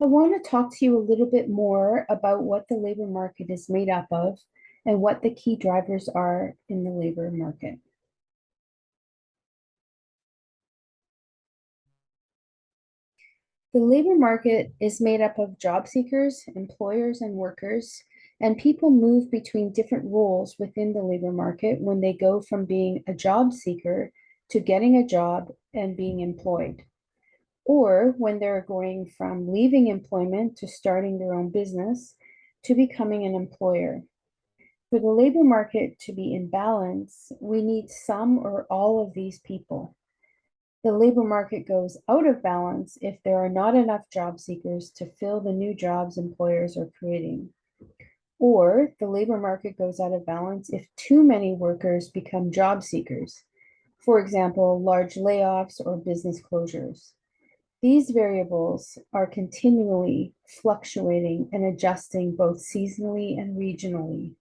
I want to talk to you a little bit more about what the labor market is made up of and what the key drivers are in the labor market. The labor market is made up of job seekers, employers, and workers, and people move between different roles within the labor market when they go from being a job seeker to getting a job and being employed, or when they're going from leaving employment to starting their own business to becoming an employer. For the labor market to be in balance, we need some or all of these people. The labor market goes out of balance if there are not enough job seekers to fill the new jobs employers are creating. Or the labor market goes out of balance if too many workers become job seekers. For example, large layoffs or business closures. These variables are continually fluctuating and adjusting both seasonally and regionally.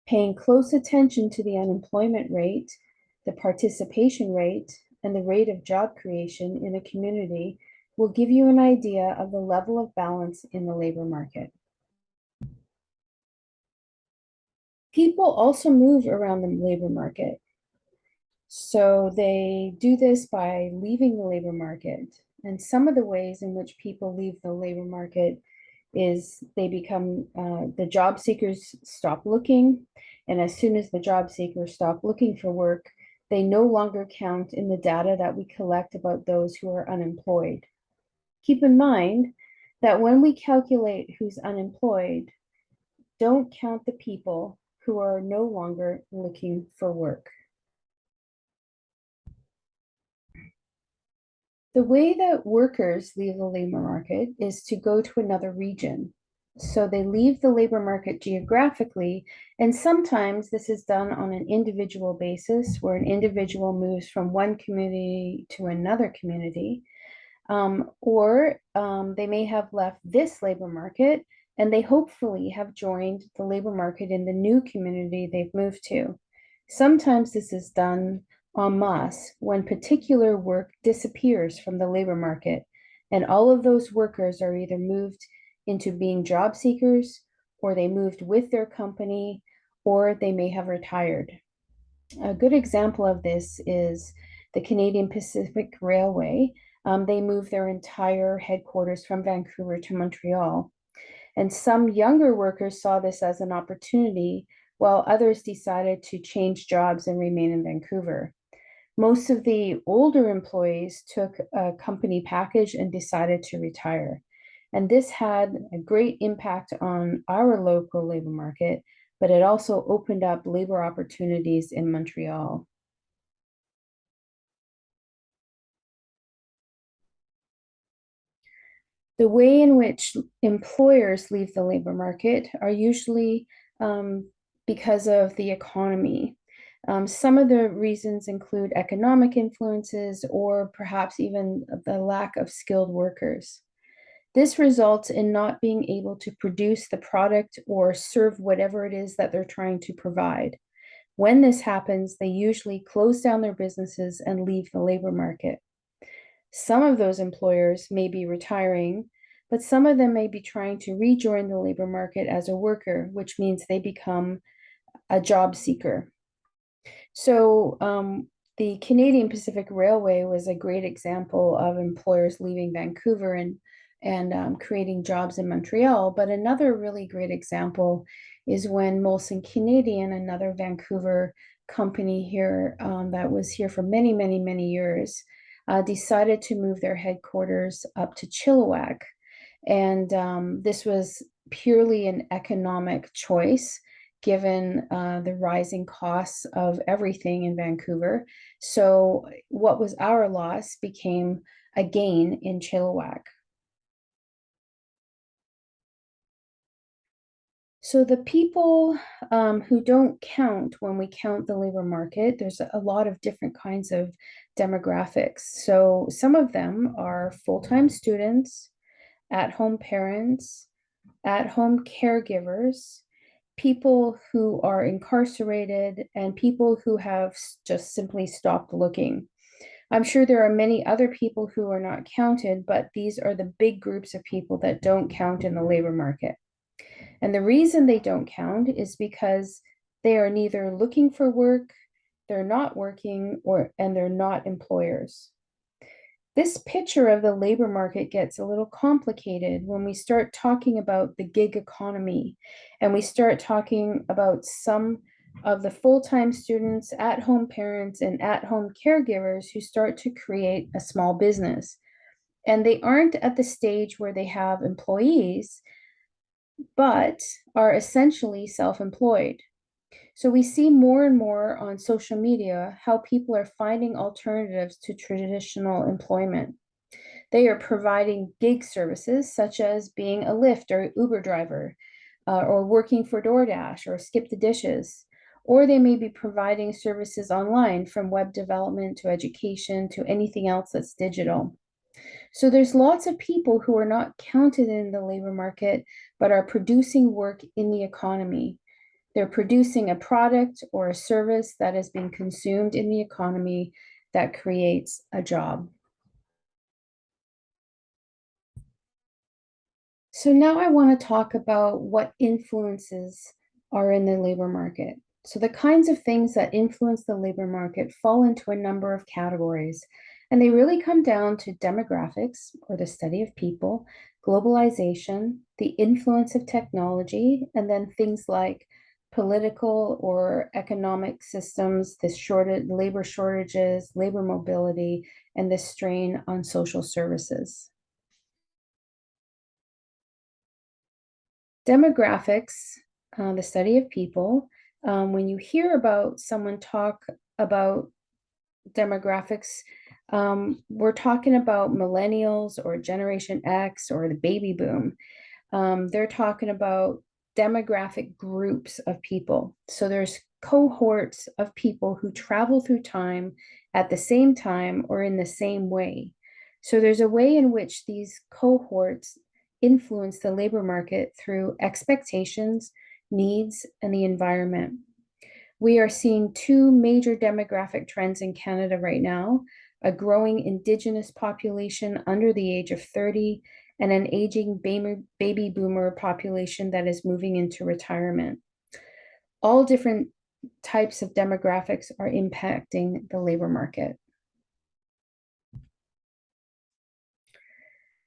Paying close attention to the unemployment rate, the participation rate, and the rate of job creation in a community will give you an idea of the level of balance in the labor market. People also move around the labor market. So they do this by leaving the labor market. And some of the ways in which people leave the labor market is they become the job seekers stop looking. And as soon as the job seekers stop looking for work, they no longer count in the data that we collect about those who are unemployed. Keep in mind that when we calculate who's unemployed, don't count the people who are no longer looking for work. The way that workers leave the labor market is to go to another region. So they leave the labor market geographically, and sometimes this is done on an individual basis where an individual moves from one community to another community. Or they may have left this labor market and they hopefully have joined the labor market in the new community they've moved to. Sometimes this is done en masse when particular work disappears from the labor market, and all of those workers are either moved into being job seekers, or they moved with their company, or they may have retired. A good example of this is the Canadian Pacific Railway. They moved their entire headquarters from Vancouver to Montreal. And some younger workers saw this as an opportunity, while others decided to change jobs and remain in Vancouver. Most of the older employees took a company package and decided to retire. And this had a great impact on our local labor market, but it also opened up labor opportunities in Montreal. The way in which employers leave the labor market are usually because of the economy. Some of the reasons include economic influences or perhaps even the lack of skilled workers. This results in not being able to produce the product or serve whatever it is that they're trying to provide. When this happens, they usually close down their businesses and leave the labor market. Some of those employers may be retiring, but some of them may be trying to rejoin the labor market as a worker, which means they become a job seeker. So the Canadian Pacific Railway was a great example of employers leaving Vancouver and creating jobs in Montreal. But another really great example is when Molson Canadian, another Vancouver company here that was here for many, many, many years, decided to move their headquarters up to Chilliwack. And this was purely an economic choice given the rising costs of everything in Vancouver. So what was our loss became a gain in Chilliwack. So the people who don't count when we count the labor market, there's a lot of different kinds of demographics. So some of them are full-time students, at-home parents, at-home caregivers, people who are incarcerated, and people who have just simply stopped looking. I'm sure there are many other people who are not counted, but these are the big groups of people that don't count in the labor market. And the reason they don't count is because they are neither looking for work, they're not working, and they're not employers. This picture of the labor market gets a little complicated when we start talking about the gig economy and we start talking about some of the full-time students, at-home parents, and at-home caregivers who start to create a small business. And they aren't at the stage where they have employees, but are essentially self-employed. So we see more and more on social media how people are finding alternatives to traditional employment. They are providing gig services such as being a Lyft or Uber driver, or working for DoorDash or Skip the Dishes. Or they may be providing services online from web development to education to anything else that's digital. So there's lots of people who are not counted in the labor market, but are producing work in the economy. They're producing a product or a service that is being consumed in the economy that creates a job. So now I want to talk about what influences are in the labor market. So the kinds of things that influence the labor market fall into a number of categories, and they really come down to demographics, or the study of people, globalization, the influence of technology, and then things like political or economic systems, labor shortages, labor mobility, and the strain on social services. Demographics, the study of people, when you hear about someone talk about demographics, we're talking about millennials or Generation X or the baby boom. They're talking about demographic groups of people. So there's cohorts of people who travel through time at the same time or in the same way. So there's a way in which these cohorts influence the labor market through expectations, needs, and the environment. We are seeing two major demographic trends in Canada right now: a growing Indigenous population under the age of 30 and an aging baby boomer population that is moving into retirement. All different types of demographics are impacting the labor market.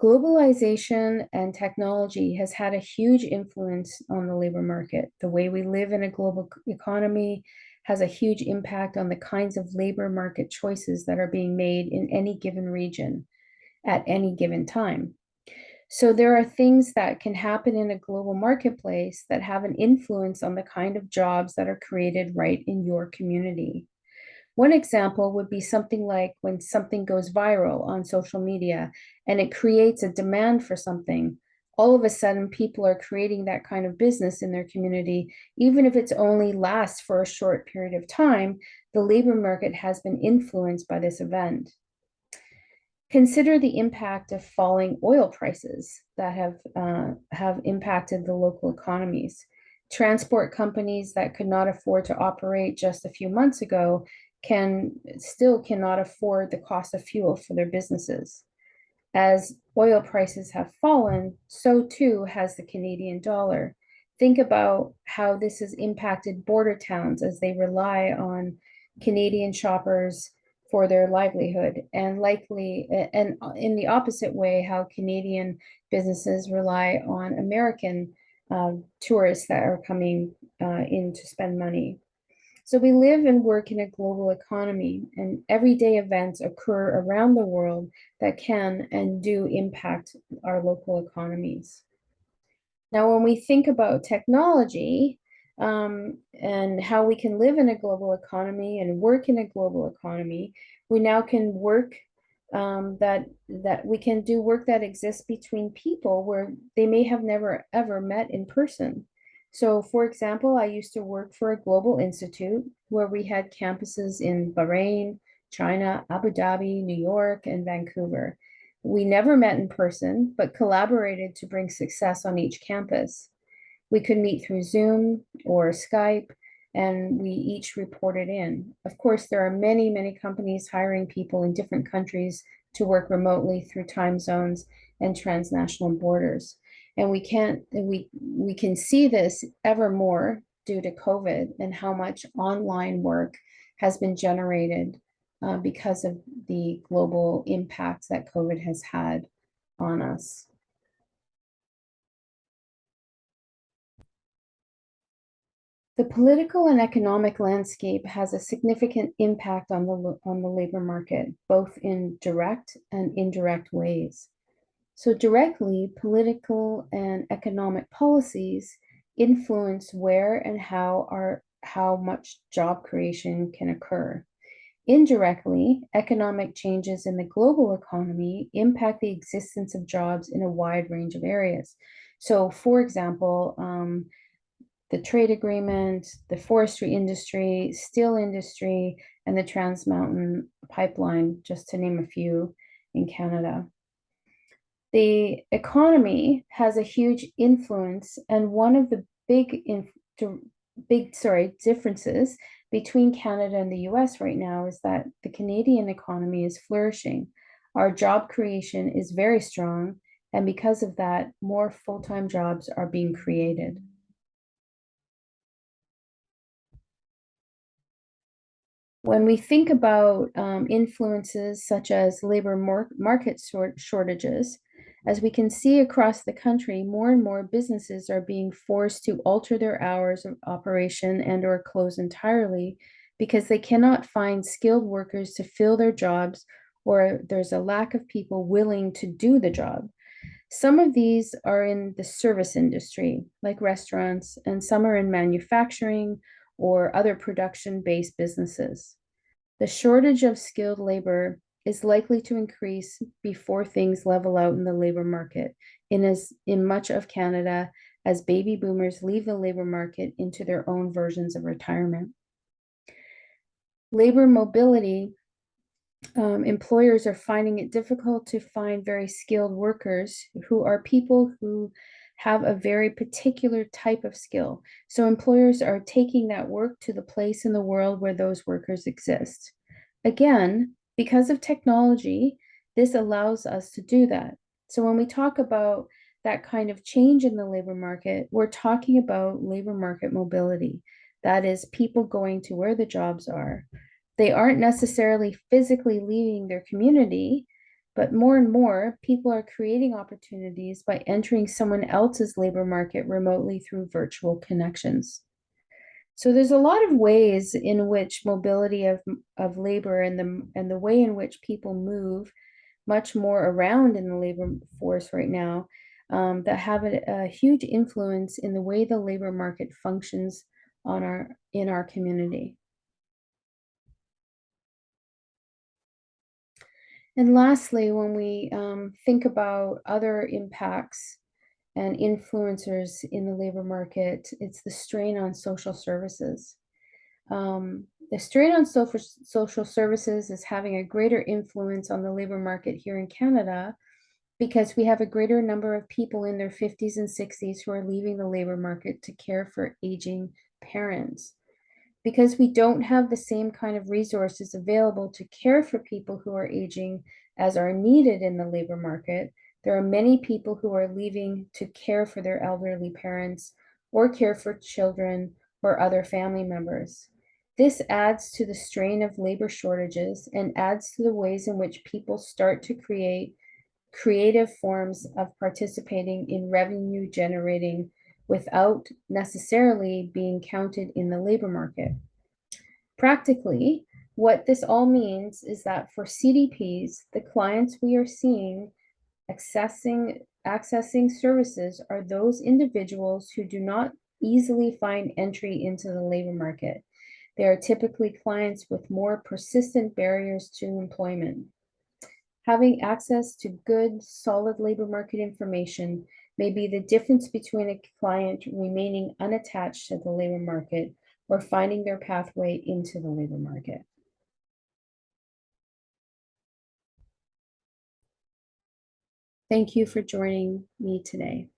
Globalization and technology has had a huge influence on the labor market. The way we live in a global economy has a huge impact on the kinds of labor market choices that are being made in any given region at any given time. So there are things that can happen in a global marketplace that have an influence on the kind of jobs that are created right in your community. One example would be something like when something goes viral on social media and it creates a demand for something. All of a sudden, people are creating that kind of business in their community, even if it's only lasts for a short period of time. The labor market has been influenced by this event. Consider the impact of falling oil prices that have impacted the local economies. Transport companies that could not afford to operate just a few months ago cannot afford the cost of fuel for their businesses. As oil prices have fallen, so too has the Canadian dollar. Think about how this has impacted border towns as they rely on Canadian shoppers for their livelihood, and in the opposite way, how Canadian businesses rely on American tourists that are coming in to spend money. So we live and work in a global economy, and everyday events occur around the world that can and do impact our local economies. Now, when we think about technology, and how we can live in a global economy and work in a global economy, we now can work that we can do work that exists between people where they may have never ever met in person. So, for example, I used to work for a global institute where we had campuses in Bahrain, China, Abu Dhabi, New York, and Vancouver. We never met in person, but collaborated to bring success on each campus. We could meet through Zoom or Skype, and we each report it in. Of course, there are many, many companies hiring people in different countries to work remotely through time zones and transnational borders. And we can see this ever more due to COVID and how much online work has been generated because of the global impacts that COVID has had on us. The political and economic landscape has a significant impact on the labor market, both in direct and indirect ways. So directly, political and economic policies influence where and how much job creation can occur. Indirectly, economic changes in the global economy impact the existence of jobs in a wide range of areas. So, for example, the trade agreement, the forestry industry, steel industry, and the Trans Mountain Pipeline, just to name a few in Canada. The economy has a huge influence, and one of the differences between Canada and the US right now is that the Canadian economy is flourishing. Our job creation is very strong, and because of that, more full-time jobs are being created. When we think about influences such as labor market shortages, as we can see across the country, more and more businesses are being forced to alter their hours of operation and or close entirely because they cannot find skilled workers to fill their jobs, or there's a lack of people willing to do the job. Some of these are in the service industry, like restaurants, and some are in manufacturing or other production-based businesses. The shortage of skilled labor is likely to increase before things level out in the labor market in much of Canada as baby boomers leave the labor market into their own versions of retirement. Labor mobility, employers are finding it difficult to find very skilled workers who are people who have a very particular type of skill. So employers are taking that work to the place in the world where those workers exist. Again, because of technology, this allows us to do that. So when we talk about that kind of change in the labor market, we're talking about labor market mobility. That is people going to where the jobs are. They aren't necessarily physically leaving their community, but more and more people are creating opportunities by entering someone else's labor market remotely through virtual connections. So there's a lot of ways in which mobility of labor and the way in which people move much more around in the labor force right now that have a huge influence in the way the labor market functions in our community. And lastly, when we think about other impacts and influencers in the labor market, it's the strain on social services. The strain on social services is having a greater influence on the labor market here in Canada because we have a greater number of people in their 50s and 60s who are leaving the labor market to care for aging parents. Because we don't have the same kind of resources available to care for people who are aging as are needed in the labor market, there are many people who are leaving to care for their elderly parents or care for children or other family members. This adds to the strain of labor shortages and adds to the ways in which people start to create creative forms of participating in revenue generating without necessarily being counted in the labor market. Practically, what this all means is that for CDPs, the clients we are seeing accessing services are those individuals who do not easily find entry into the labor market. They are typically clients with more persistent barriers to employment. Having access to good, solid labor market information may be the difference between a client remaining unattached to the labor market or finding their pathway into the labor market. Thank you for joining me today.